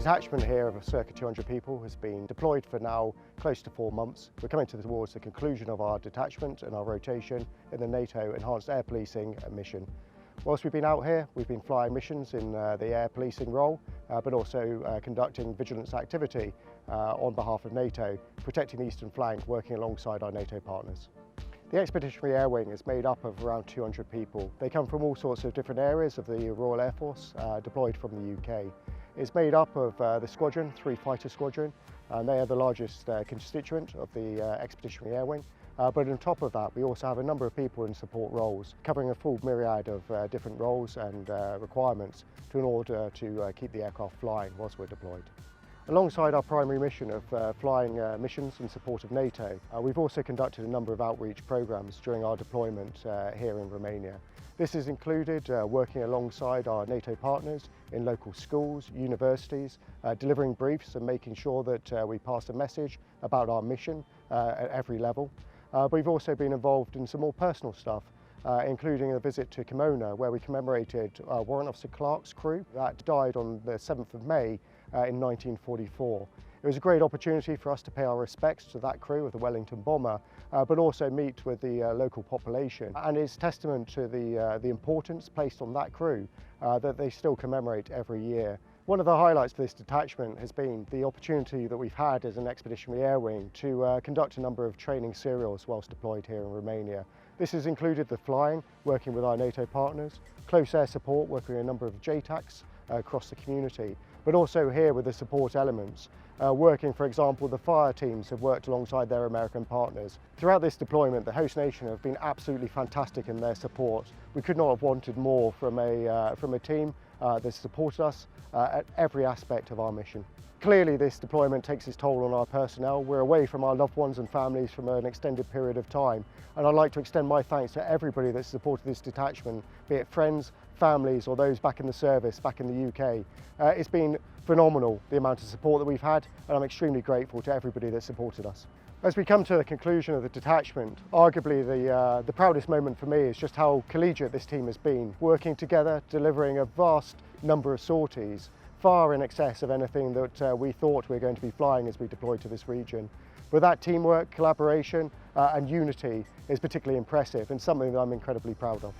detachment here of circa 200 people has been deployed for now close to 4 months. We're coming towards the conclusion of our detachment and our rotation in the NATO Enhanced Air Policing mission. Whilst we've been out here, we've been flying missions in the air policing role, but also conducting vigilance activity on behalf of NATO, protecting the eastern flank, working alongside our NATO partners. The Expeditionary Air Wing is made up of around 200 people. They come from all sorts of different areas of the Royal Air Force, deployed from the UK. It's made up of the squadron, 3 fighter squadron, and they are the largest constituent of the Expeditionary Air Wing. But on top of that, we also have a number of people in support roles, covering a full myriad of different roles and requirements in order to keep the aircraft flying whilst we're deployed. Alongside our primary mission of flying missions in support of NATO, we've also conducted a number of outreach programs during our deployment here in Romania. This has included working alongside our NATO partners in local schools, universities, delivering briefs and making sure that we pass a message about our mission at every level. We've also been involved in some more personal stuff, including a visit to Cremona, where we commemorated Warrant Officer Clark's crew that died on the 7th of May in 1944. It was a great opportunity for us to pay our respects to that crew of the Wellington bomber, but also meet with the local population. And it's testament to the importance placed on that crew that they still commemorate every year. One of the highlights for this detachment has been the opportunity that we've had as an Expeditionary Air Wing to conduct a number of training serials whilst deployed here in Romania. This has included the flying, working with our NATO partners, close air support, working with a number of JTACs across the community, but also here with the support elements. Working, for example, the fire teams have worked alongside their American partners. Throughout this deployment, the host nation have been absolutely fantastic in their support. We could not have wanted more from a team that supported us at every aspect of our mission. Clearly, this deployment takes its toll on our personnel. We're away from our loved ones and families for an extended period of time, and I'd like to extend my thanks to everybody that's supported this detachment, be it friends, families, or those back in the service, back in the UK. It's been phenomenal, the amount of support that we've had, and I'm extremely grateful to everybody that supported us. As we come to the conclusion of the detachment, arguably the proudest moment for me is just how collegiate this team has been, working together, delivering a vast number of sorties, far in excess of anything that we thought we were going to be flying as we deployed to this region. But that teamwork, collaboration and unity is particularly impressive and something that I'm incredibly proud of.